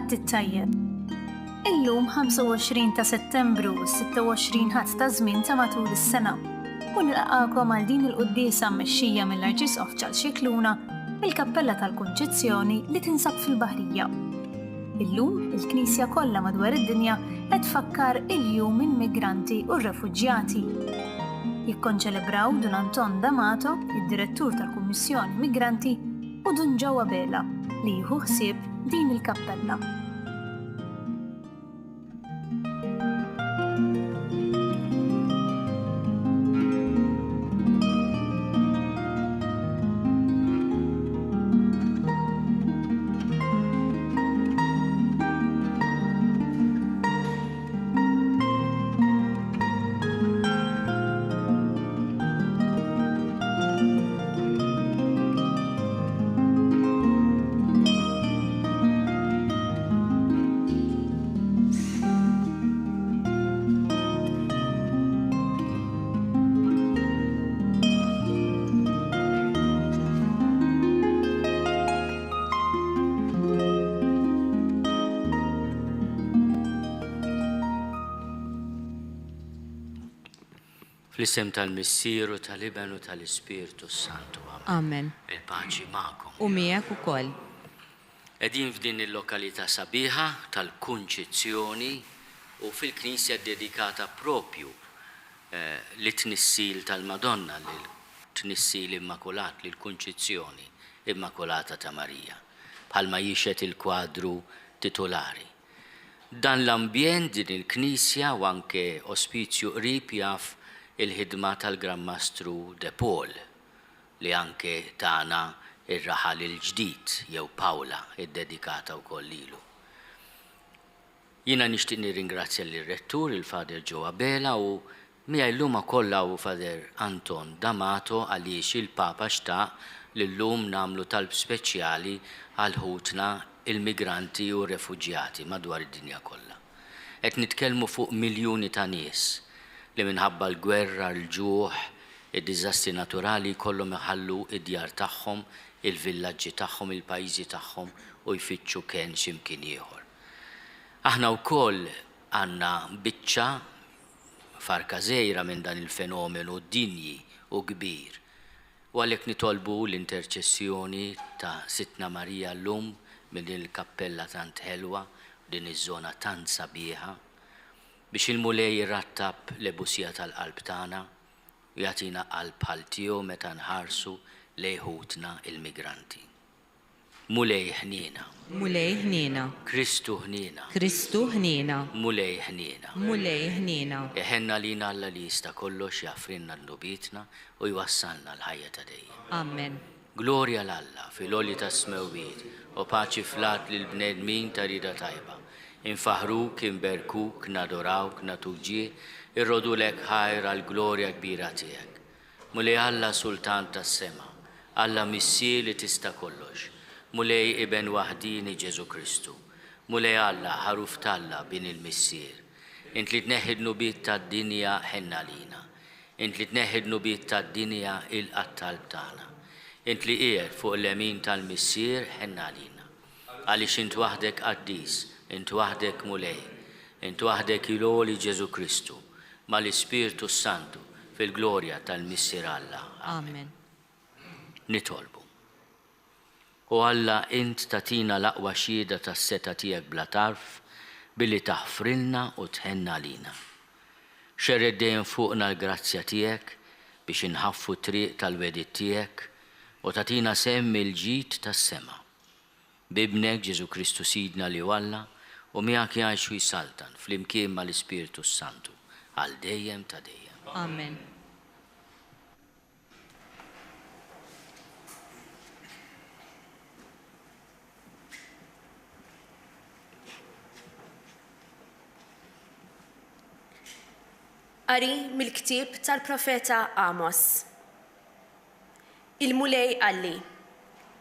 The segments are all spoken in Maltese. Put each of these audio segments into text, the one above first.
Ħadd it-tajjeb. Illum 25 ta' Settembru u 26 ħadd ta' żmien ta' matul is-sena. U nilqakom għal din il-quddiesa mmexxija mill-Arċisqof Ċarls Scicluna mill-Kappella tal-Kunċizzjoni li tinsab fil-Baħrija. Illum il-Knisja kollha madwar id-dinja qed tfakkar il-jum il-migranti u r-refuġjati. Jikkonċelebraw Dun Anton D'Amato, id-direttur tal-Kummissjoni Migranti, u Dun Joe Abela li jieħu ħsieb din il-kappella. Fl-isem tal-Missieru, tal-Iben u tal-Ispiritu Santu. Amen. Il-paċi magħkom. U miegħek ukoll. Qegħdin f'din il-lokalità sabiħa tal-Kunċizzjoni u fil-Knisja dedikata propju lit-tnissil tal-Madonna, lit-tnissil immakulat lill-Kunċizzjoni Immakulata ta' Marija, bħalma jixet il-kwadru titolari. Dan l-ambjent din il-Knisja u anke ospizju qrib jaf il-ħidma tal-Gran Mastru De Paul li anke tagħna ir-raħal il-ġdid jew Pawla id-dedikata wkoll lilu. Jiena nixtieq nirringrazzja lir-rettur il-Fader Joe Abela u miegħi llum kollha u Fader Anton D'Amato għaliex il-Papa xtaq li llum nagħmlu talb speċjali għal ħutna il-migranti u r-refuġjati madwar id-dinja kollha. Qed nitkellmu fuq miljuni ta' nies li minħabba l-gwerra, l-ġuħ, id-diżastri naturali kollhom iħallu id-djar tagħhom, il-villaġġi tagħhom, il-pajjiżi tagħhom u jfittxu kien x'imkien ieħor. Aħna wkoll għandna biċċa farka żgħira minn dan il-fenomenu dinji u kbir. U għalhekk nitolbu l-interċessjoni ta' Sitna Marija llum minn il-kappella tant ħelwa din iż-żona tant sabiħa biex il-mulej jirrattab l-ebusija tal-qalb tagħna u jagħtina qalb bħal tiegħu meta nħarsu lejn ħutna il-migranti. Mulej ħniena. Mulej ħniena. Kristu ħniena. Kristu ħniena. Mulej ħniena. Mulej ħniena. Eħenna lina Alla li jista' kollox jaffrinna l-nubitna u jwassalna l-ħajja ta' dejjem. Amen. Glorja l-Alla fil-għoli ta' smewwiet u paċi flat lil bnedmin ta' rida tajba. Infaħruk, inberkuk, nadorawk, natuġi, irrodulek ħajr għal-glorja kbira tiegħek. Mulej Alla Sultan tas-sema, Alla Missier li tista' kollox, mulej Iben waħdini Ġesu Kristu, mulej Alla ħaruf talla bin il-Missier. Int li tneħħid nubiet tad-dinja ħenna lina, int li tneħħid nubiet tad-dinja il-qattalb tagħna, int li qiegħed fuq l-emin tal-Missier ħenna lina. Għaliex int waħdek qaddis, int waħdek mulej, int waħdek il-għoli Ġesu Kristu, ma l-Ispiritu Santu fil-glorja tal-Missier Alla. Amen. Nitolbu. U Alla int tatina l-aqwa xhieda tas-seta tiegħek bla tarf billi taħfrilna u tħenna lina. Xerred dejjem fuqna l-grazzja tiegħek biex inħaffu triq tal-wedid tiegħek u tatina semmi l-ġid tas-sema. Bibnek Ġesu Kristu Sidna li Alla u miegħek jgħixu jisaltan fl-imkien mal-Ispiritu Santu għal dejjem ta' dejjem. Amen. Qari mill-ktieb tal-Profeta Amos. Il-mulej qalli,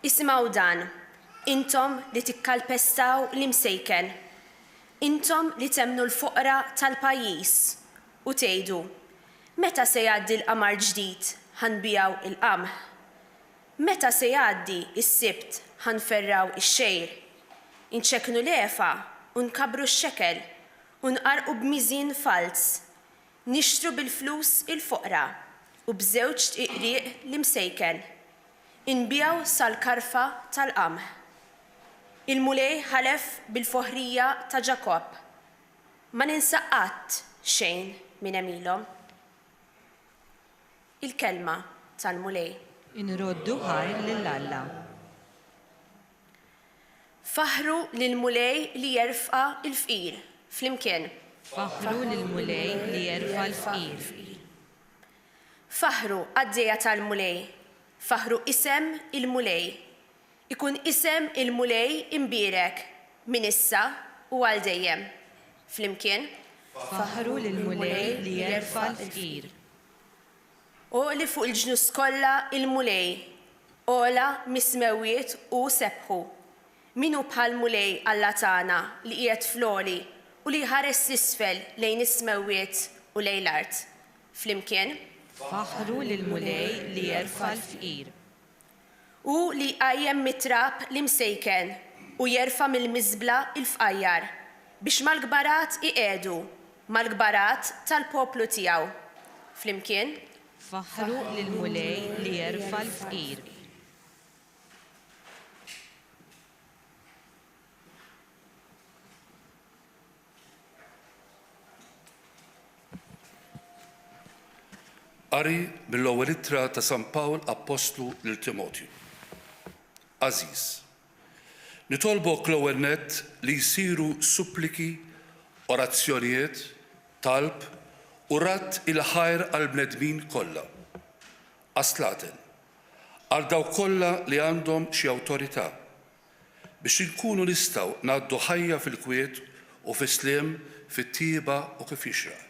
isimgħu dan, intom li tikkalpestaw l-imsejken, intom li temnu l-foqra tal-pajjiż u tgħidu, meta se jgħaddi l-qamar ġdid ħanbijaw il-qamħ? Meta se jgħaddi s-sibt ħanferraw ix-xejr? inċeknu l-efa, unkabru x-xekel, unqarqu b'miżin fals, nixtru bil-flus il-foqra u b'żewġ tqiqriq l-imsejken, inbijaw sal-karfa tal-qamħ. Il-mulej ħalef bil-foħrija ta' Ġakob, ma ninsaqqat xejn minn emilhom. Il-kelma tal-mulej. Inroddu ħajr lill-Alla. Faħru lil-mulej li jerfqa il-fqir, flimkien. Faħru lill-mulej li jerfa l-fqir. Faħru għaddejja tal-mulej, faħru isem il-mulej. Ikun isem il-mulej imbirek minn issa u għal dejjem. Flimkien. Faħru lill-mulej li jerfa l-fqir. U li fuq il-ġnus kollha il-mulej, ola mismewiet u sebħu. Minu bħal mulej Alla tagħna li qiegħed floli u li ħares isfel lejn ismewiet u lejn l-art. Flimkien. Faħru lill-mulej li jerfa l-fqir. U li qajjem mitrab l-imsejken u jerfa mill-miżbla il-fqajjar biex mal-gbarat iqedu, mal-gbarat tal-poplu tiegħu. Flimkien. Faħru lill-mulej li jerfa l-fqir. Qari mill-ewwel ittra ta' San Pawl Apostlu lil Timotju. Aziz, nitolbok l-ewwel nett li jsiru suppliki, orazzjonijiet, talb u ratt il-ħajr għall-bnedmin kollha. Aslaten, għal dawk kollha li għandhom xi awtorità biex inkunu nistgħu ngħaddu ħajja fil-kwiet u fis-sliem fit-tieba u kif jixraq.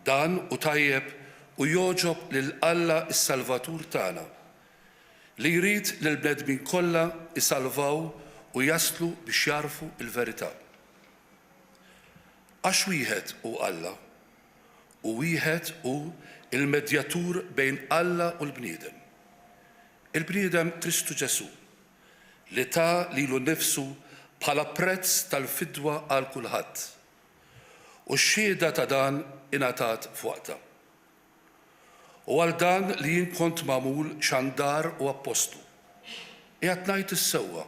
Dan u tajjeb u joġob lil Alla is-Salvatur tagħna li jrid lil bnedmin kollha isalvaw u jaslu biex jarfu l-verità. Għax wieħed hu Alla u wieħed hu il-medjatur bejn Alla u l-bniedem. Il-bniedem Kristu Ġesu li ta' lilu nnifsu bħala prezz tal-fidwa għal kulħadd. U x-xhieda ta' dan ingħatat f'waqta. U għal dan li jien kont magħmul xandar u appostu. Qiegħed ngħid is-sewwa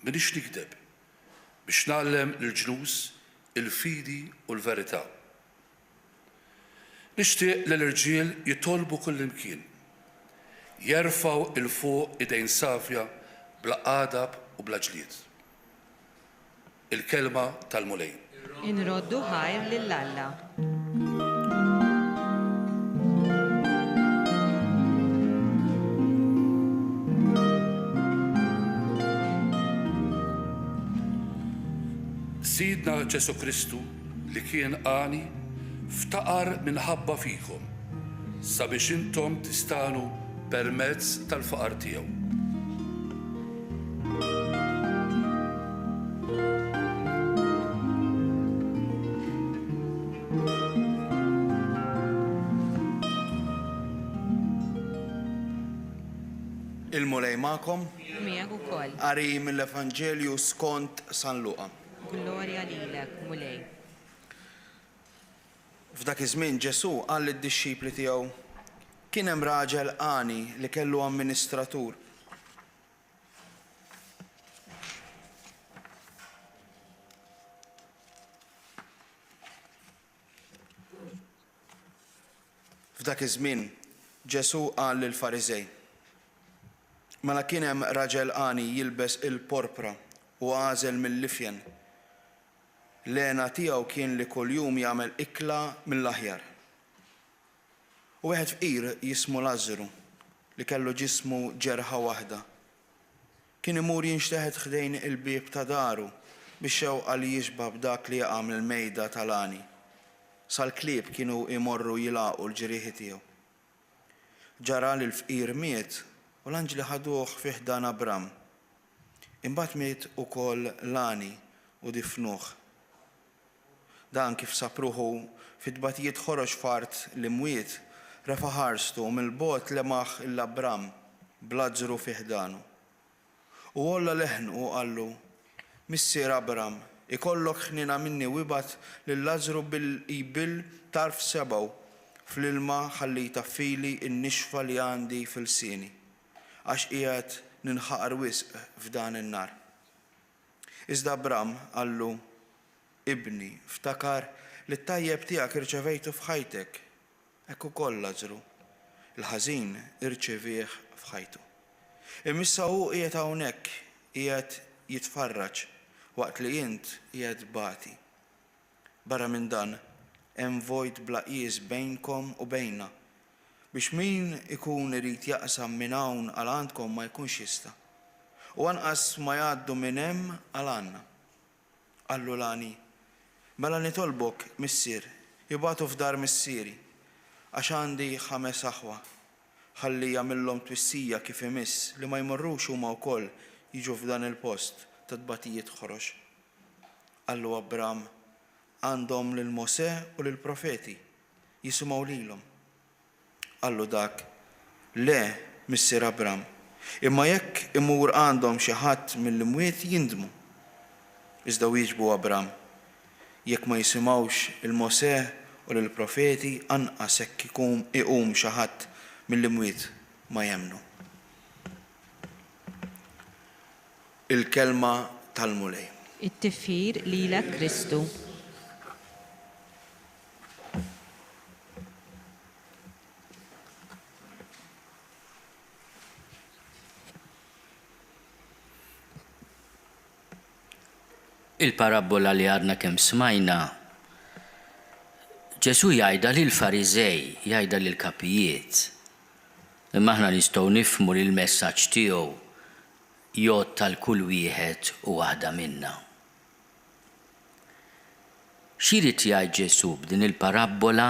m'iniex nikdeb biex nagħlem lill-ġnus il-fidi u l-verità. Nixtieq li l-irġiel jitolbu kullimkien, jerfgħu il fuq idejn safja bla qadab u bla ġlied. Il-kelma tal-mulej. Inroddu ħajr lill-Alla. Sidna Ġesu Kristu li kien għani ftaqar minħabba fikom sabiex intom tistanu permezz tal-faqar tiegħu. Il-mulej ma'kom, Miegħek ukoll. qari mill-Evanġelju skont San Luqa. Glorja lilek, mulej. F'dak iż-żmien Ġesu qal lid-dixxipli tiegħu: kien hemm raġel qani li kellu amministratur. F'dak iż-żmien Ġesu qal lill-Fariżej: mela kien hemm raġel qani jilbes il-porpra u għażel mill-lifjen. L-għena tiegħu kien li kuljum jagħmel ikla mill-aħjar. U wieħed fqir jismu Lażaru li kellu ġismu ġerħa waħda. Kien imur jinxteħed ħdejn il-bieb ta' daru biex xewqa li jixbab dak li jaqa' mill-mejda tal-għani. Sal-klieb kienu imorru jilaqgħu l-ġrieħi tiegħu. Ġara li l-fqir miet u l-anġli ħaduh fi ħdan Abram. Imbagħad miet ukoll l-għani u difnuh. Dan kif sapruħu fit-tbatijiet ħoroġ fart li mwiet refa' ħarstu mill-bogħod lemaħ l-Abram b'Lażaru fi ħdanu. U olla leħn u qallu, Missier Abram, ikollok ħnina minni wibat lill-Lażru bil-ibil tarf sebaw fl-ilma ħalli taffili n-nixfa li għandi fil-sini, għax qiegħed ninħaqar wisq f'dan in-nar. Iżda Abram qallu, Ibni, ftakar li t-tajjeb tiegħek irċevejtu f'ħajtek, hekk ukoll Lażru, il-ħażin irċevih f'ħajtu. Imissa hu qiegħed hawnhekk, qiegħed jitfarraġ waqt li int qiegħed bati. Barra minn dan, hemm vojt bla qies bejnkom u bejna, biex min ikun irid jaqsam minn hawn għal għandkom ma jkunx jista'. U anqas ma jgħaddu minn hemm għal għandna. Qallu Lani, mela nitolbok, Missier, jibgħatu f'dar missieri, għax għandi 5 aħwa, ħalli jagħmilhom twissija kif imiss li ma jmorrux huma wkoll jiġu f'dan il-post ta' tbatijiet ħorox. Qallu Abram, għandhom lil Mosè u lil profeti, jisimgħu lilhom. Qallu dak, le, Missier Abram, imma jekk imur għandhom xi ħadd mill-imwiet jindmu. Iżda wieġbu Abram, jekk ma jisimgħux il-Mosè u lill-profeti anqas hekk iqum xi ħadd mill-imwiet ma jemnu. Il-kelma tal-mulej. It-tifħir lilek Kristu. Il-parabola li għadna kemm smajna, Ġesu jgħidha lil Fariżej, jgħidha lil kapijiet. Imma aħna nistgħu nifhmu li l-messaġġ tiegħu jgħod tal-kull wieħed u waħda minna. X'irid jgħid Ġesu b'din il-parabola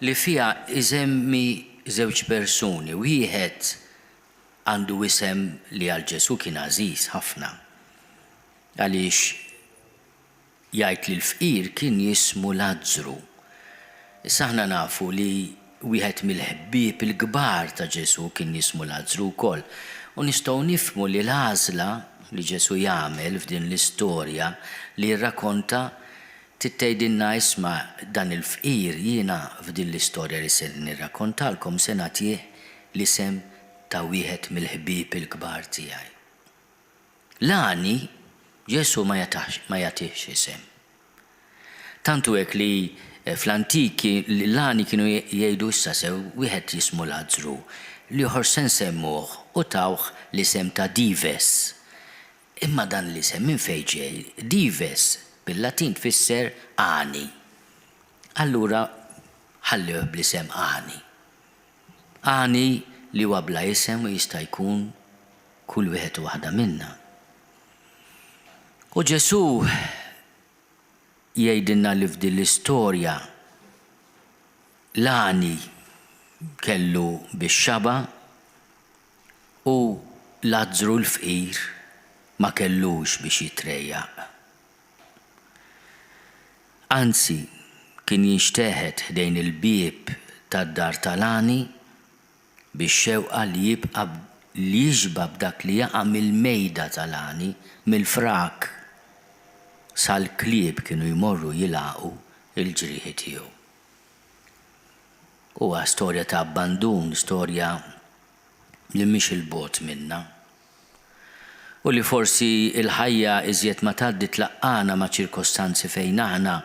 li fiha iżemmi żewġ persuni, wieħed għandu isem li għal Ġesu kien għażiż ħafna. Għaliex jgħid li l-fqir kien jismu Lażru. Issa aħna nafu li wieħed mill-ħbieb il-kbar ta' Ġesu kien jismu Lażru wkoll. U nistgħu nifhmu li l-għażla li Ġesu jagħmel f'din l-istorja li rrakkonta tittejdilna isma' dan il-fqir jiena f'din l-istorja li se nirrakkontalkom se nagħtih l-isem ta' wieħed mill-ħbieb il-kbar tiegħi. Lani Ġesu ma jagħtihx isem. Tantu hekk li fl-antiki l-lani kienu jgħidu issa sew wieħed jismu Lażru li ieħor se nsemmuh u tawh l-isem ta' Dives. Imma dan l-isem minn fejn ġej? Dives bil-Latin tfisser għani. Allura ħallih bl-isem għani. Għani li huwa bla isem u jista' jkun kull wieħed u waħda minna. U Ġesu jgħidilna li f'din l-istorja l-għani kellu bix-xaba u Lażru l-fqir ma kellux biex jitrejjaq. Anzi, kien jinxteħed ħdejn il-bieb tad-dar tal-għani biex xewqa li jiġba b'dak li jaqa' mill-mejda tal-għani, mill-frak, sal-klieb kienu jmorru jilaqu il-ġrieħi tiegħu. Huwa storja ta' abbandun, storja li mhix il-bogħod minna. U li forsi il-ħajja iżjed ma tgħaddi tlaqqana ma' ċirkostanzi fejn aħna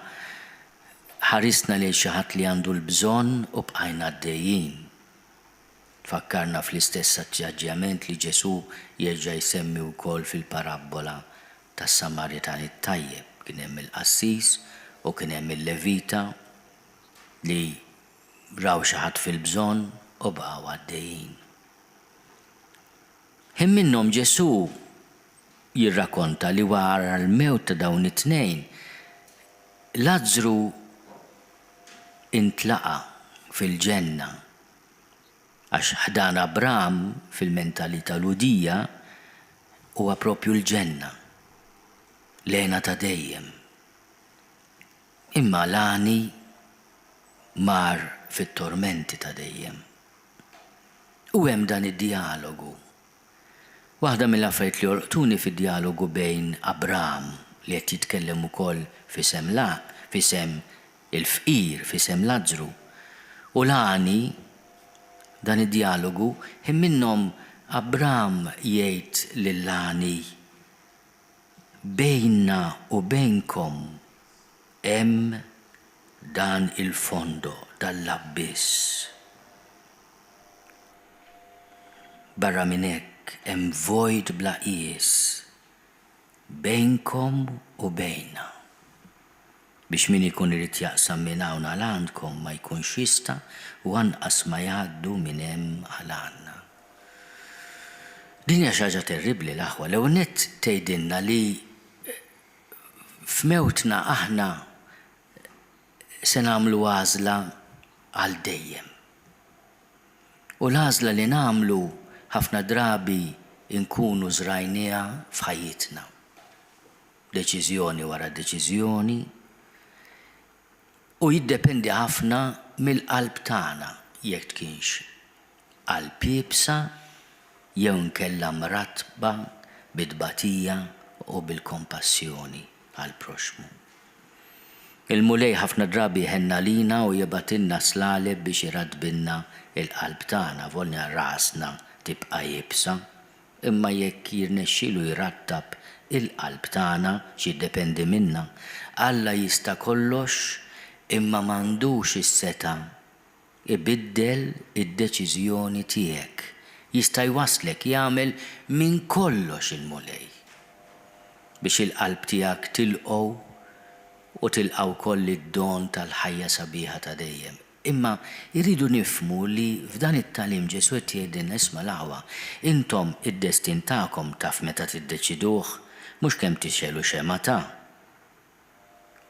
ħarisna lejn xi ħadd li għandu l-bżonn u bqajna għaddejjin. Fakkarna fl-istess atteġġjament li Ġesu jerġa' jsemmi wkoll fil-parabola tas-Samaritan it-tajjeb. Kien hemm il-qassis u kien hemm il-Levita li raw xi ħadd fil-bżonn u baqgħu għaddejjin. Hemm minnhom Ġesu jirrakkonta li wara l-mewt ta' dawn it-tnejn Lażru intlaqa fil-ġenna għax ħdan Abram fil-mentalità ludija huwa proprju l-ġenna, lejna ta' dejjem. Imma Lani mar fit-tormenti ta' dejjem. U hemm dan id-dialogu. Waħda mill-affarijiet li jorqtuni fid-dialogu bejn Abraham li qed jitkellem ukoll fisem il-fqir, fisem Lażru. U Lani dan id-dialogu minnhom Abraham jgħid lil Lani bejnna u bejnkom hemm dan il-fondo tal-abbiss. Barra minn hekk hemm vojt bla qies bejnkom u bejna. Biex min ikun irid jaqsam minn hawn għal għandkom ma jkunx jista' u anqas ma jgħaddu minn hemm għal għandna. Din hija xi ħaġa terribbli l-aħwa. L-ewwel nett tgħidilna li f'mewtna aħna se nagħmlu għażla għal dejjem. U l-għażla li nagħmlu ħafna drabi nkunu żrajniha f'ħajjitna. Deċiżjoni wara deċiżjoni u jiddependi ħafna mill-qalb tagħna jekk tkienx qalb jibsa jew nkella mratba bid-tbatija u bil-kompassjoni għall proxmu. Il-mulej ħafna drabi ħenna lina u jibatilna slaleb biex iradbilna il-qalb tagħna volna rasna tibqa' jibsa, imma jekk jirnexxielu jrattab il-qalb tagħna xi jiddependi minna, Alla jista' kollox imma m'għandux is-seta ibiddel id-deċiżjoni tiegħek. Jista' jwasslek jagħmel minn kollox il-mulej biex il-qalb tiegħek tilqgħu u tilqgħu koll id-don tal-ħajja sabiħa ta' dejjem. Imma jridu nifhmu li f'dan it-tagħlim Ġesu qed jgħidilna isma' l-aħwa, intom id-destin tagħkom taf meta tiddeċiduh mhux kemm tixelu xema ta'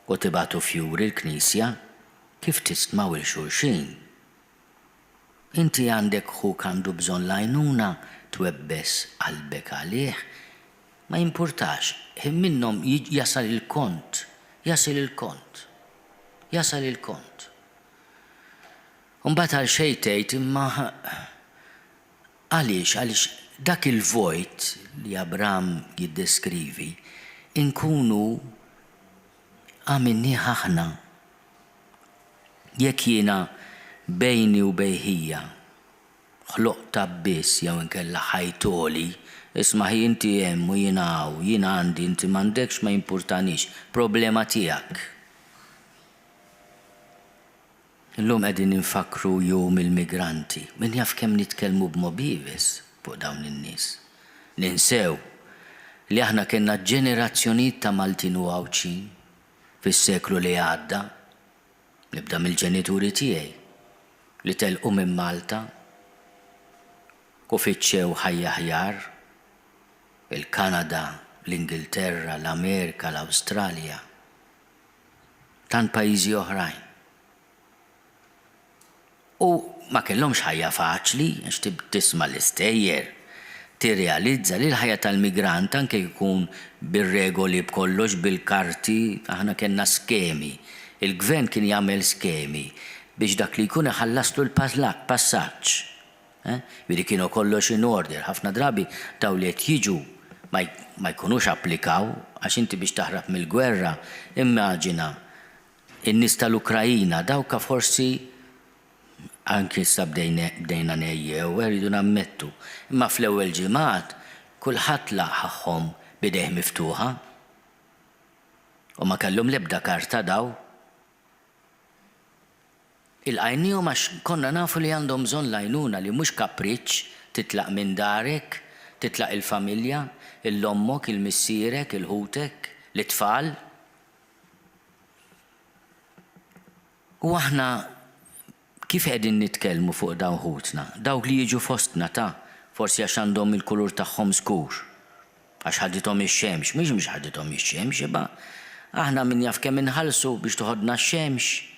u tibatu fjuri l-Knisja kif tistmaw il-xulxin. Inti għandek ħuk għandu bżonn l-għajnuna twebbes qalbek għalih, ma jimpurtax, minnhom jasal il-kont. Mbagħad għal xejn tgħid imma għaliex dak il-vojt li Abraham jiddeskrivi inkunu għamilnieh aħna. Jekk jiena bejni u bejħija ħloqt abbiss jew inkella ħajtoli, isma' inti hemm u jiena hawn, jiena għandi inti m'għandekx ma jimpurtanix, problema tiegħek. Illum qegħdin infakru jum il-migranti, min jaf kemm nitkellmu b'mobivis fuq dawn in-nies. Ninsew li aħna kellna ġenerazzjonijiet ta' Maltin u Għawċin fis-seklu li għadda, nibda mill-ġenituri tiegħi li telqu minn Malta u fittxew ħajja aħjar, il-Kanada, l-Ingilterra, l-Amerika, l-Awstralja, tant pajjiżi oħrajn. U ma kellhomx ħajja faċli għax tisma' l-istejjer, tirrealizza li l-ħajja tal-migrant anke jkun bir-regoli b'kollox bil-karti, aħna kellna skemi. Il-gvern kien jagħmel skemi biex dak li jkun iħallaslu l-passaġġ. Bidi kienu kollox in order, ħafna drabi daw li qed jiġu ma jkunux applikaw għax inti biex taħrab mill-gwerra, immaġina in-nies tal-Ukrajina dawka forsi anki issa bdejna nejjew, rridu nammettu. Imma fl-ewwel ġimgħat kulħadd laħħhom bidejh miftuħa u ma kellhom l-ebda karta daw. Il-għajnijhom għax konna nafu li għandhom bżonn l-għajnuna li mhux kapriċċ titlaq minn darek, titlaq il-familja, il-ommok, il-missierek, il-ħutek, l-tfal. U aħna kif qegħdin nitkellmu fuq dawn ħutna, dawk li jiġu fostna forsi għax għandhom il-kulur tagħhom skur, għax ħadithom ix-xemx, mhux ħadithom ix-xemx, imma aħna min jaf kemm inħallsu biex toħodna x-xemx.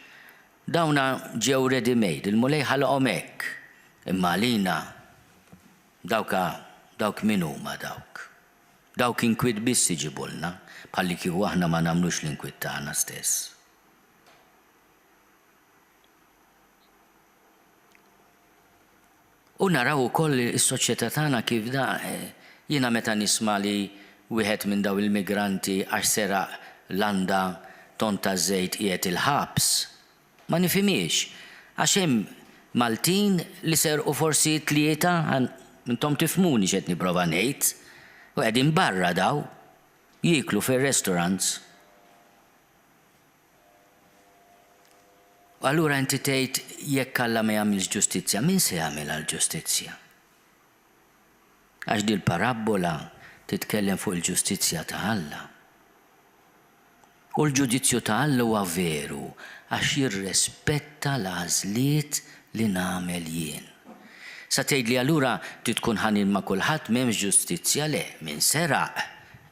Dawna ġew ready made, il-mulej ħalqhom hekk. Imma għalina dawk min huma dawk. Dawk inkwiet biss iġibulna bħalli kieku aħna ma nagħmlux l-inkwiet tagħna stess. U naraw ukoll is-soċjetà tagħna kif Jiena meta nisma li wieħed minn daw il-migranti għax seraq landa ton ta' żejt qiegħed il-ħabs, ma nifhimiex għax hemm Maltin li serqu forsi tlieta, intom tifhmuni x'qed nipprova ngħid, u qegħdin barra daw jieklu fir-restaurants. U allura inti tgħid jekk Alla ma jagħmilx ġustizzja, min se jagħmel għall-ġustizzja? Għax din il-parabola titkellem fuq il-ġustizzja ta' Alla. U l-ġudizzju ta' Alla huwa veru għax jirrespetta l-għażliet li nagħmel jien. Sa tgħid li allura tkun ħanin ma' kulħadd m'hemmx ġustizzja, le, min seraq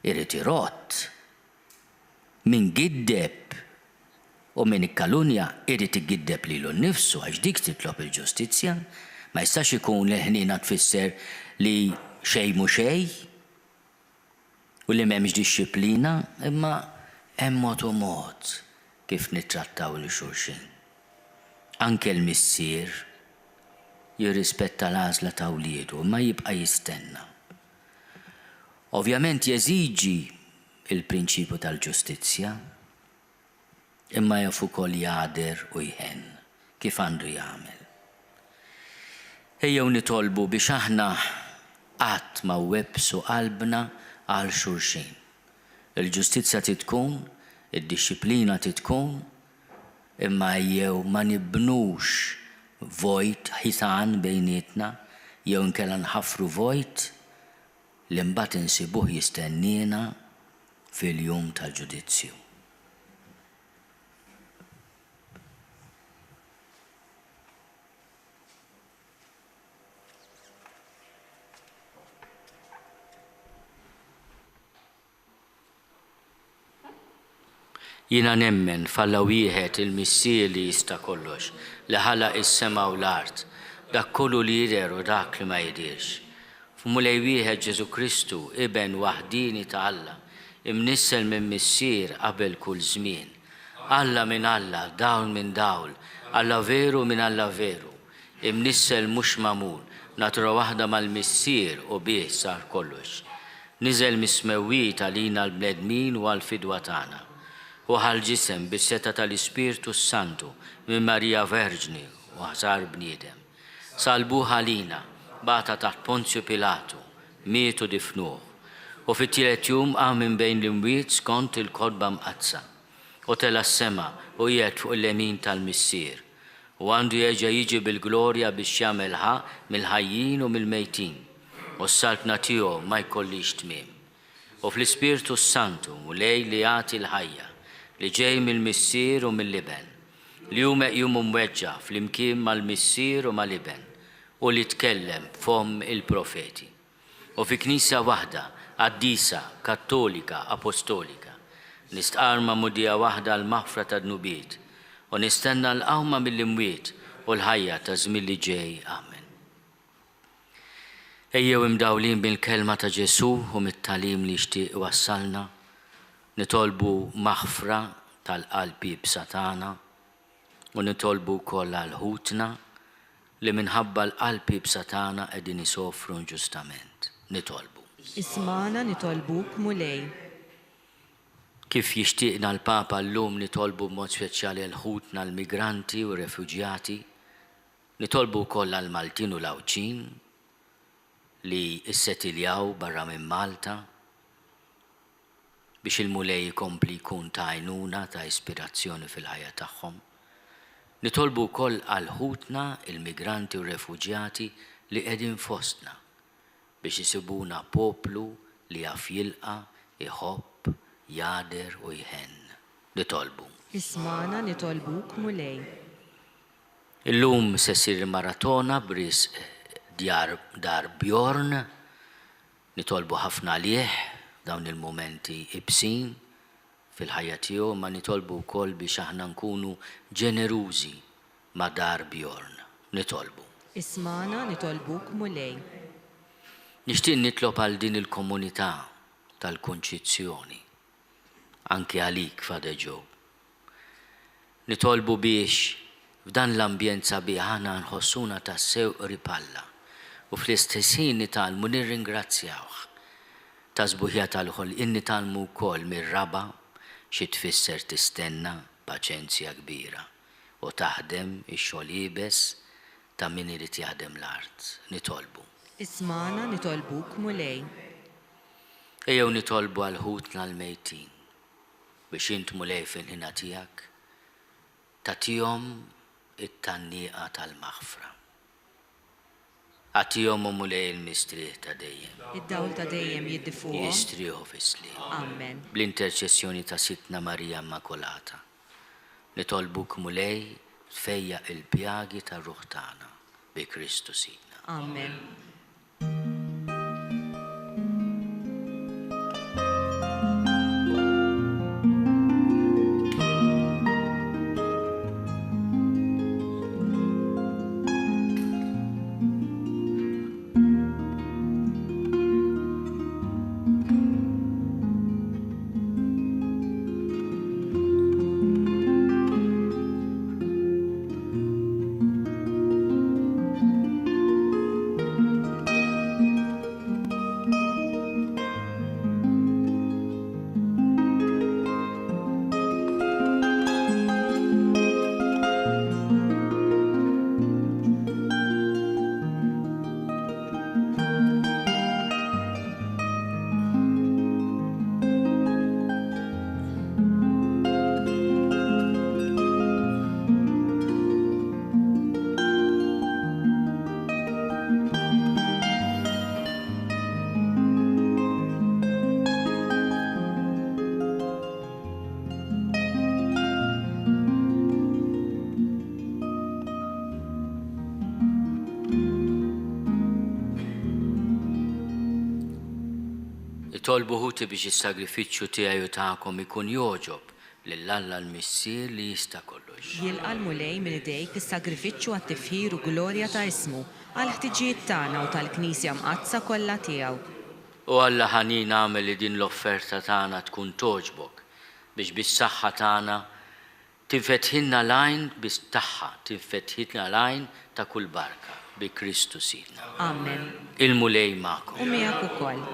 irid irott. Min giddeb u min ikkalunja irid igiddeb lilu nnifsu għax dik titlob il-ġustizzja, ma jistax ikun li ħnina tfisser li xejn mhu xejn u li m'hemmx dixxilpina, imma hemm mod u mod kif nittrattaw lil xulxin. Anke l-missier jirrispetta l-għażla ta' wliedu, ma jibqa' jistenna. Ovvjament jeżiġi il-prinċipju tal-ġustizzja, imma jaf ukoll jgħader u jħenn kif għandu jagħmel. Ejjew nitolbu biex aħna qatt ma websu qalbna għal xulxin. Il-ġustizzja titkun, id-dixxiplina titkun, imma jew ma nibnux vojt ħitan bejnietna, jew inkella nħaffru vojt li mbagħad insibuh jistennina fil-jum tal-ġudizzju. Jiena nemmen falla wieħed il-missier li jista' kollox, li ħalaq is-sema u l-art, dak kollu li jidher u dak li ma jidirx. F'mulej wieħed Ġesu Kristu, iben waħdini ta' Alla, imnissel minn missier qabel kull żmien. Alla minn Alla, dawl minn dawl, Alla veru minn Alla veru, imnissel mhux magħmul, natura waħda mal-missier u bih sar kollox. Niżel mismewwiet għalina l-bnedmin u għall-fidwa tagħna. U ħal-ġisem bis-seta tal-Ispirtu Santu minn Marija Verġni u ħsar bniedem. Salbu ħalina, bata taħt Ponzju Pilatu, mietu difnuh. U fit-tielet jum qam minn bejn l-imwiet skont il-kodba mqazza. U tela s-sema u qiegħed fuq il-lemin tal-missier. U għandu jerġa' jiġi bil-glorja biex jagħmel mill-ħajjin u mill-mejtin. U s-saltna tiegħu ma jkollix tmiem. U fl-Ispirtu Santu u lej li jagħti l-ħajja li ġej mill-missier u mill-liben, li hu meqjum mweġġa fl-imkien mal-missier u mal-liben, u li tkellem f'hom il-profeti. U fi knisja waħda, qaddisa, kattolika, apostolika, nistqarma mudija waħda l-maħfra ta' dnubiet, u nistenna l-qawma mill-imwiet u l-ħajja ta' żmien li ġej. Amen. Ejjew imdawlin bil-kelma ta' Ġesu u mit-talim li jixtieq wassalna, nitolbu maħfra tal-qalbi b'satana u nitolbu wkoll għal-ħutna li minħabba l-qalbi b'satana qegħdin isofru inġustament. Nitolbu. Ismana nitolbuk mulej. Kif jixtieqna l-Papa llum nitolbu b'mod speċjali l-ħutna l-migranti u refuġjati, nitolbu wkoll għall-Maltin u l-Awċin li issetiljaw barra minn Malta, biex il-mulej jkompli jkun ta' għajnuna ta' ispirazzjoni fil-ħajja tagħhom. Nitolbu wkoll għall-ħutna, il-migranti u refuġjati li qegħdin fostna biex isibuna poplu li jaf jilqa', iħobb, jgħader u jħenn. Nitolbu. Ismana nitolbuk mulej. Illum se ssir maratona bris dar Bjorn, nitolbu ħafna għalih dawn il-momenti ibsin fil-ħajja tiegħu, ma nitolbu wkoll biex aħna nkunu ġenerużi ma' dar Bjorn. Nitolbu. Ismana nitolbuk mulej. Nixtieq nitlob għal din il-komunità tal-Kunċizzjoni, anke għalik Father Joe. Nitolbu biex f'dan l-ambjent sabiħ aħna nħossuna tassew ripalla u fl-istess ħin nitalmu nirringrazzjawh ta' żbuħja tal-ħolqien nitalmu wkoll mir-raba xi tfisser tistenna paċenzja kbira u taħdem ix-xogħol ibes ta' min irid jaħdem l-art. Nitolbu. Ismana nitolbuk mulej. Ejjew nitolbu għal ħutna l-mejtin biex int mulej fil-ħina tiegħek tagħtihom it-tannieqa tal-maħfra. Għatihom mulej il-mistrieħ ta' dejjem. Id-dawl ta' dejjem jiddifuhom. Jistrieħu fis-sliem. Amen. Bl-interċessjoni ta' Sitna Marija Immakolata. Nitolbuk mulej tfejja il-pjagi ta' ruħ tagħna bi Kristu Sidna. Amen. Tolbu ħuti biex is-sagrifiċċju tiegħi u tagħkom ikun joġob lill-Alla l-Missier li jista' kollox. Jilqa' l-mulej minn idejk is-sagrifiċċju għat-tifħir u glorja ta' ismu għal ħtiġijiet tagħna u tal-Knisja mqazza kollha tiegħu. U Alla ħanin għamel li din l-offerta tagħna tkun toġbok biex bis-saħħa tagħna tinfetħilna l-għajn bis-taħħa tinfetħilna l-għajn ta' kull barka bi Kristu Sidna. Amen. Il-mulej magħkom. U miegħek ukoll.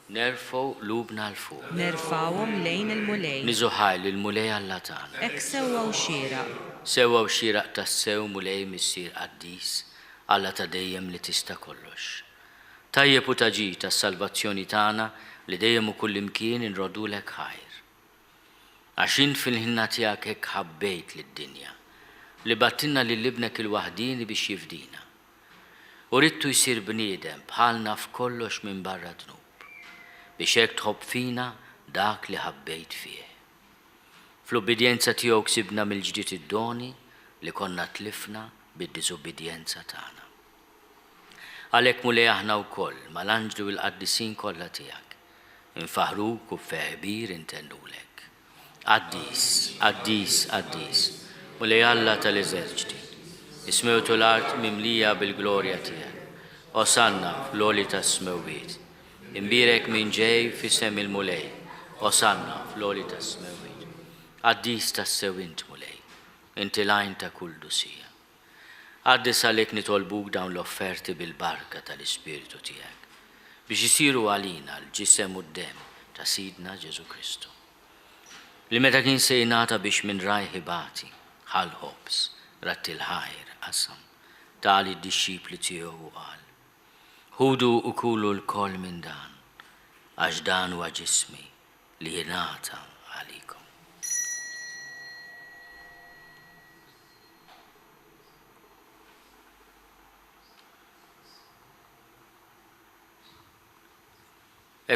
Nerfgħu lubna l-fuq. Nerfawhom lejn il-mulej. Niżuħaj lill-mulej Alla tagħna. Hekk sewwa u xieraq. Sewwa u xieraq tas-sew mulej missier qaddis Alla ta' dejjem li tista' kollox. Tajjeb u taġi tas-salvazzjoni tagħna li dejjem u kull imkien inrodulek ħajr. Għax int fil-ħinna tiegħek hekk ħabbejt lid-dinja li battinna lil ibnek il-waħdini biex jifdina. U ridtu jsir bniedem bħalna f'kollox minn barra dnub biex hekk tħobb fina dak li ħabbejt fih. Fl-obbedjenza tiegħu ksibna mill-ġdid id-doni li konna tlifna bid-diżobbedjenza tagħna. Għalhekk mulej aħna wkoll mal-anġlu u l-qaddisin kollha tiegħek infaħruk u b'feħbir intennulek. Qaddis, qaddis, qaddis, mulej Alla tal-eżerċiti, ismewtu l-art mimlija bil-glorja tiegħek. Osanna fl-oli tas-smewwiet. Imbirek minn ġej f'isem il-mulej, osanna fl-oli tas-smewwiet. Qaddis tas-sew int mulej, inti l-għajn ta' kull dusija. Qaddis għalhekk nitolbuk dawn l-offerti bil-barka tal-Ispiritu tiegħek biex isiru għalina l-ġisem u d-dem ta' Sidna Ġesu Kristu. Li meta kien se jingħata biex minn rajħi bati, ħal ħobs, ratti l-ħajr qasam, tali d-dixxipli tiegħu qal. Ħudu u kulu l-koll minn dan, għax dan huwa ġismi li jingħata għalikom.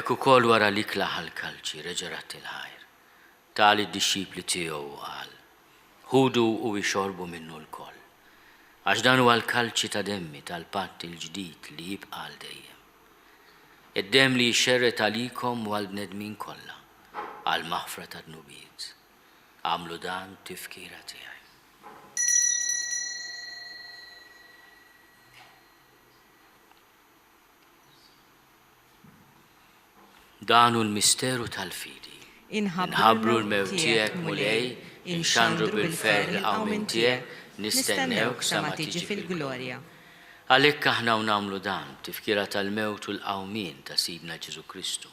Ekku ukoll wara li klaħ l-kalċi reġerat il-ħajr, tali d-dixxipli tiegħu qal. Ħudu u jxorbu minnu l-koll. Għax dan huwa l-kalċi ta' demmi tal-patt il-ġdid li jibqa' għal dejjem. Id-dem li jxerret għalikom u għal-bnedmin kollha għal maħfra ta' dnubiet. Għamlu dan tifkira tiegħi. Dan hu l-misteru tal-fidi. Inħabbru l-mewt tiegħek mulej, inxandru bil-fer l-qawmin tiegħek, nistennewk sa ma tiġi fil-glorja. Għalhekk aħna nagħmlu dan tifkira tal-mewt u l-qawmien ta' Sidna Ġesu Kristu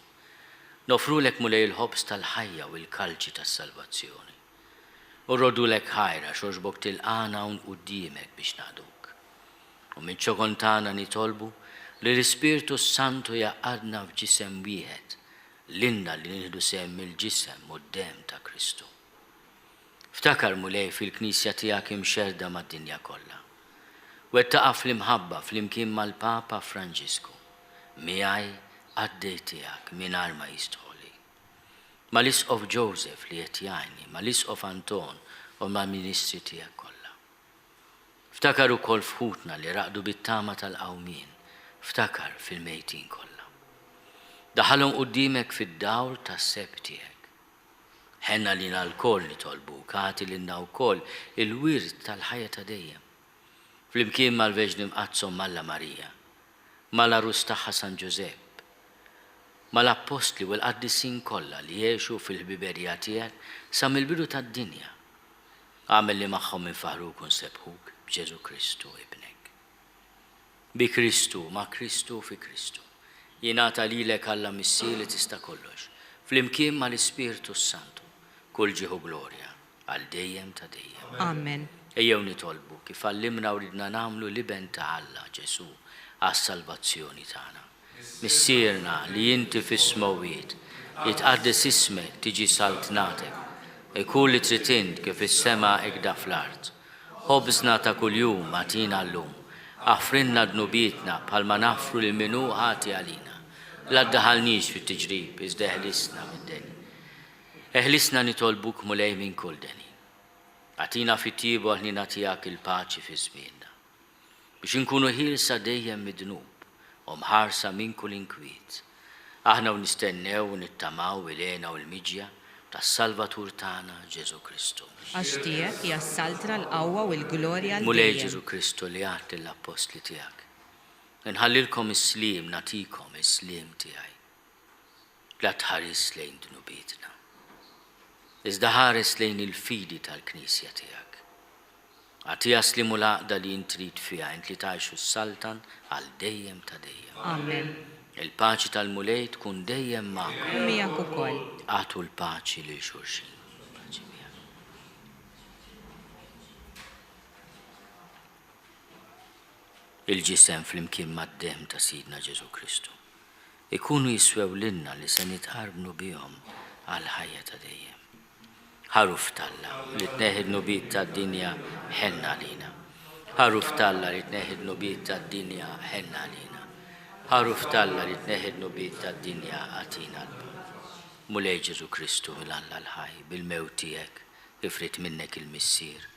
Nofrulek mulej il-ħobs tal-ħajja u l-kalċi tas-salvazzjoni. U rodulek ħajra xoġbok tilqana un qudiemek biex naħduk. U minn ċokontana nitolbu li l-Ispirtu Santu jaqadna f'ġisem wieħed, l-inna li nieħdu sehem mill-ġisem u d-dem ta' Kristu. Ftakar mulej fil-Knisja tiegħek imxerda mad-dinja kollha. Wettaqa fl-imħabba fl-imkien mal-Papa Franġisku, miegħi għaddej tiegħek mingħajr ma jistħoli. Mal-Isqof Joseph li qed jgħinni, mal-Isqof Anton u mal-Ministri tiegħek kollha. Ftakar ukoll fħutna li raqdu bit-tama tal-qawmien, ftakar fil-mejtin kollha. Daħalhom quddiemek fid-dawr tas-seb tiegħek. Ħenna li l-koll nitolbu, kati li wkoll il-wirt tal-ħajja ta' dejjem. Flimkien mal-Veġni Mqazzom Malla Marija, mal-Arus tagħha San Ġusepp, mal-Appostli u l-Qaddisin kollha li jgħixu fil-ħbiberija tiegħek sa mill-bidu tad-dinja. Għamel li magħhom infaħruk u nsebħuk b'Ġesu Kristu ibnek. Bi Kristu, ma' Kristu fi Kristu. Jingħata lilek Alla Missir li tista' kollox, flimkien mal-Ispirtu Santu. Kull ġieħu glorja għal dejjem ta' dejjem. Amen. Ejjew nitolbu kif għallimna u ridna nagħmlu liben ta' Alla Ġesu għas-salvazzjoni tagħna. Missierna li inti fis-smawiet jitqaddes ismek tiġi saltnatek, ikun li trid int kif is-sema hekk fl-art. Ħobżna ta' kuljum agħtina llum, aħfrinna dnubietna bħalma nafru lil minnu ħati għalina. La ddaħalniex fit-tiġrib iżda eħlisna mid-deni. Eħlisna nitolbuk mulej minn kull deni. Għatina fit-tiebu ħnina tiegħek il-paċi fi żmienna. Biex inkunu ħielsa dejjem mid-dnub u mħarsa minn kull inkwiet. Aħna u nistennew u nittamaw il-għena u l-miġja tas-Salvatur tagħna Ġesu Kristu. Għax tiegħek hija s-saltra l-qawwa u l-glorja Mulej l-dejjem. Ġesu Kristu li għat l-apostli tiegħek. Nħallilkom is-slim, natikom is-slim tiegħi. La tħares lejn dnubietna. Iżda ħares lejn il-fidi tal-Knisja tiegħek. Għatija slimu laqda li intrid fiha int li tgħixu s-saltan għal dejjem ta' dejjem. Amen. Il-paċi tal-mulej tkun dejjem magħkom. U miegħek ukoll. Għatu l-paċi lil xulxin. Paċi miegħek. Il-ġisem flimkien mad-dem ta' Sidna Ġesu Kristu ikunu jiswew lilna li se nitqarbnu bihom għal ħajja ta' dejjem. Ħaruf talla li tneħid nubiet tad-dinja ħenna lina. Ħaruf talla li tneħid nubiet tad-dinja ħenna lina. Ħaruf talla li tneħid nubiet tad-dinja għatina l-ba. Mulej Ġesu Kristu mill-Alla l-ħaj bil-mewt tiegħek ifrit minnek il-missier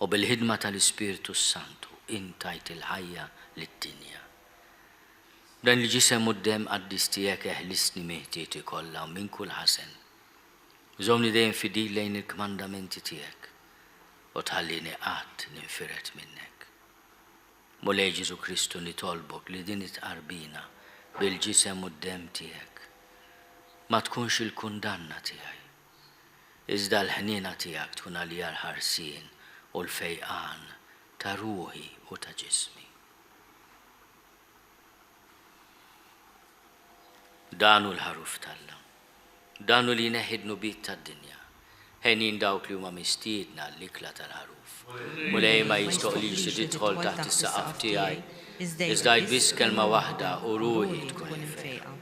u bil-ħidma tal-Ispirtu Santu intajt il-ħajja lid-dinja. Dan li ġisem u d-dem qaddis tiegħek eħlisni meħtieti kollha u minn kull ħasen. Żomni dejjem fidil lejn il-kmandamenti tiegħek u tħallini qatt ninfiret minnek. Mulej Ġesu Kristu nitolbok li din itqarbina bil-ġisem u d-dem tiegħek ma tkunx il-kundanna tiegħi. Iżda l-ħniena tiegħek tkun għalija l-ħarsien u l-fejqan ta' ruħi u ta' ġismi. Danu l-ħaruf talla. Danu li neħid nubiet tad-dinja. Ħenin dawk li huma mistiedna l-ikla tal-ħaruf. Mulej ma jistoqlix li tidħol taħt is-saqaf tiegħi. Iżda biss kelma waħda u ruħi tkun infejqa.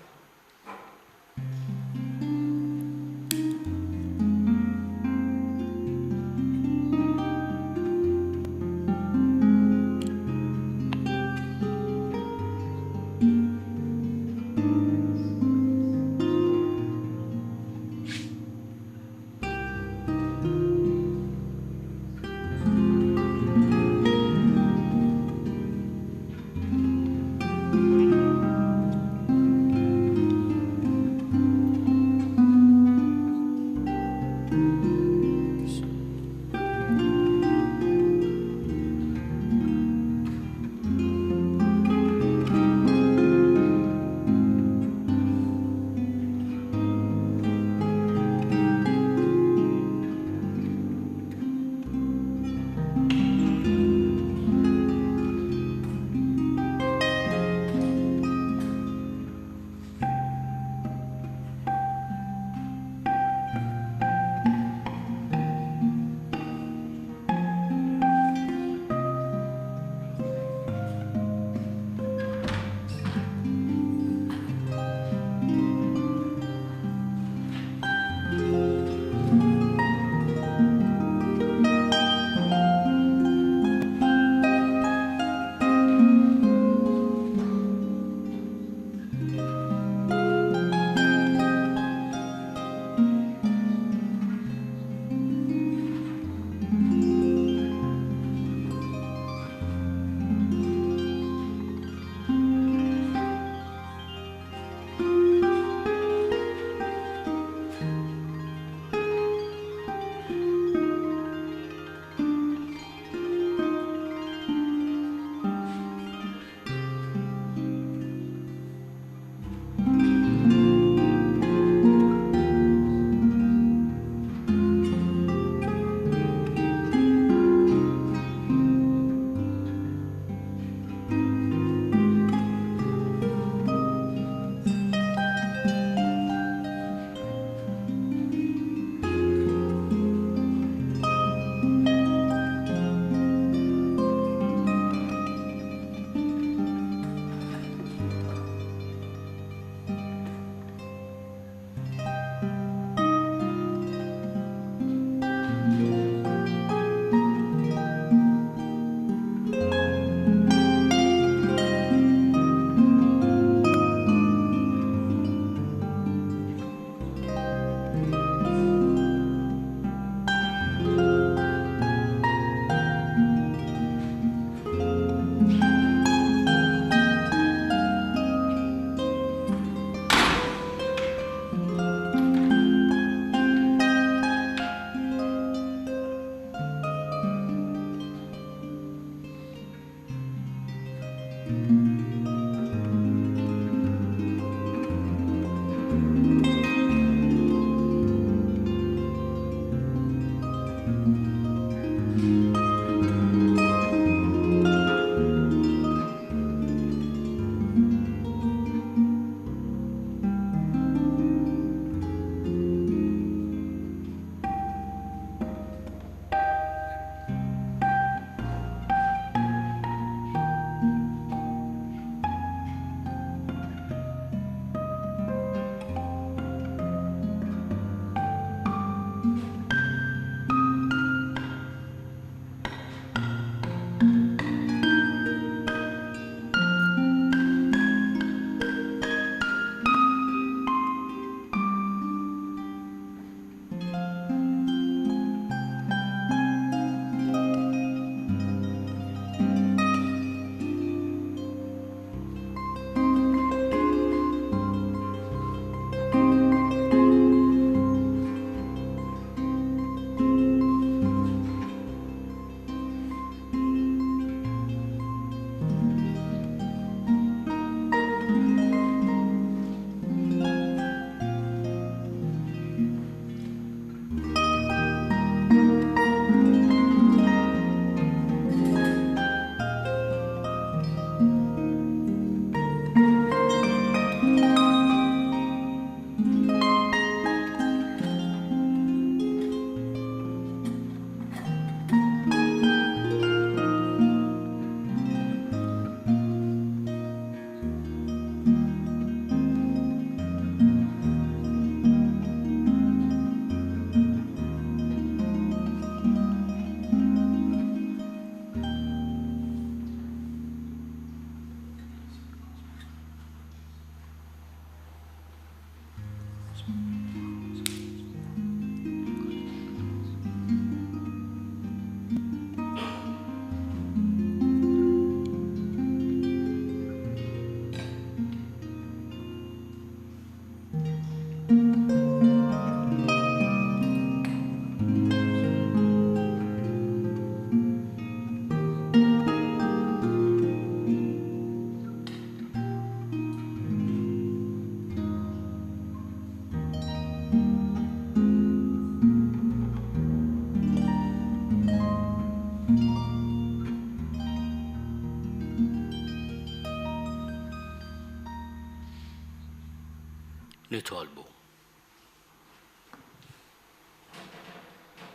Nitolbu.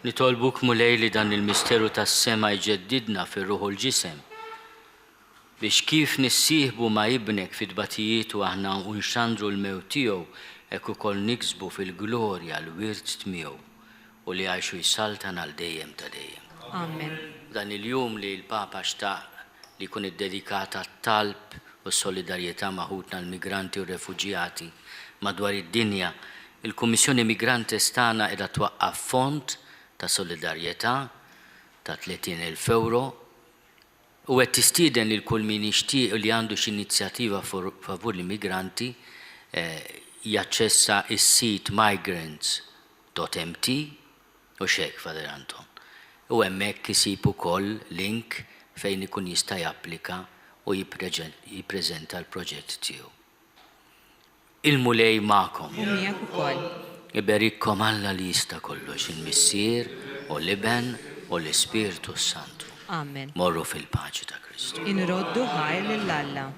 Nitolbuk mulej li dan il-misteru tas-sema jġeddidna fir-ruħu l-ġisem biex kif nissieħbu ma' ibnek fid-batijiet u aħna unxandru l-mewt tiegħu hekk ukoll niksbu fil-glorja l-wirt miegħu u li għajxu jsaltan għal dejjem ta' dejjem. Amen. Dan il-jum li l-Papa xtaq li jkun iddedikata għat-talb u s-solidarjetà maħutna l-migranti u refuġjati madwar id-dinja, il-Kummissjoni Migranti stana qiegħda twaqqaf fond ta' solidarjetà ta' 30,000 euro u qed tistieden lil kull min jixtieq li għandu xi inizjattiva favur l-immigranti jaċċessa is-sit migrants.mt u xek, Father Anton. U hemmhekk isib ukoll link fejn ikun jista' japplika u jippreżenta l-proġett tiegħu. Il-mulej magħkom. U miegħek ukoll. Iberikkom Alla li jista' kollox il-Missier u l-Iben u l-Ispirtu Santu. Amen. Morru fil-paċi ta' Kristu. Inroddu ħajr lill-Alla.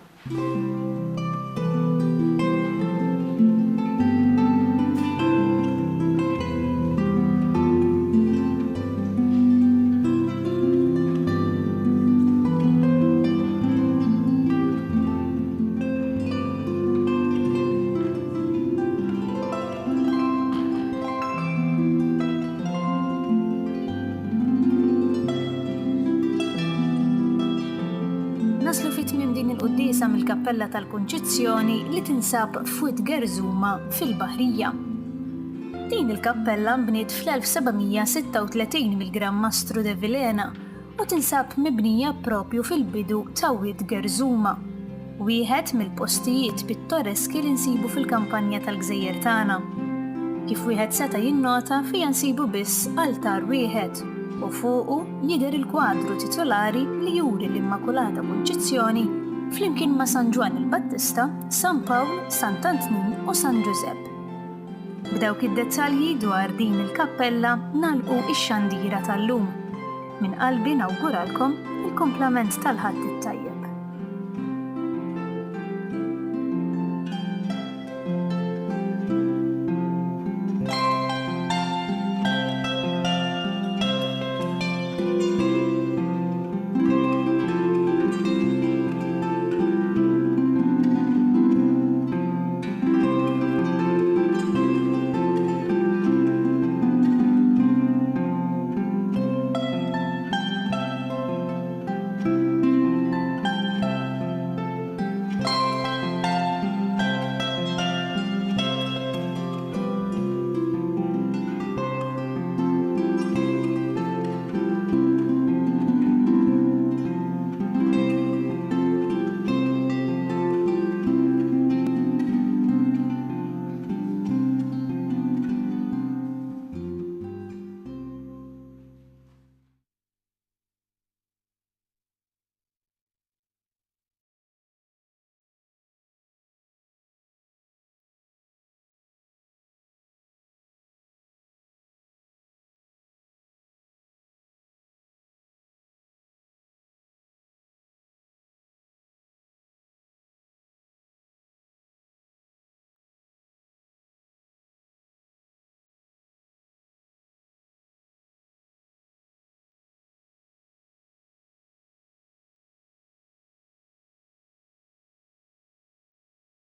Naslu fit-tmiem din il-qudiesa mill-Kappella tal-Kunċizzjoni li tinsab f'Wied Gerzuma fil-Baħrija. Din il-kappella mbniet fl-1736 mill-Gran Mastru de Vilena u tinsab mibnija propju fil-bidu ta' Wied Gerzuma, wieħed mill-postijiet pittoreski li nsibu fil-kampanja tal-Gżejjer tagħna. Kif wieħed seta' jinnota fija nsibu biss altar wieħed u fuqu jidher il-kwadru titolari li juri l-Immakulata Kunċizzjoni flimkien ma' San Ġwan il-Battista, San Pawl, Sant'Antnin u San Giusepp. B'dawk id-dettalji dwar din il-kappella nagħlqu ix-xandira tal-lum. Min qalbi nawguralkom il-komplament tal-ħadd it-tajjeb.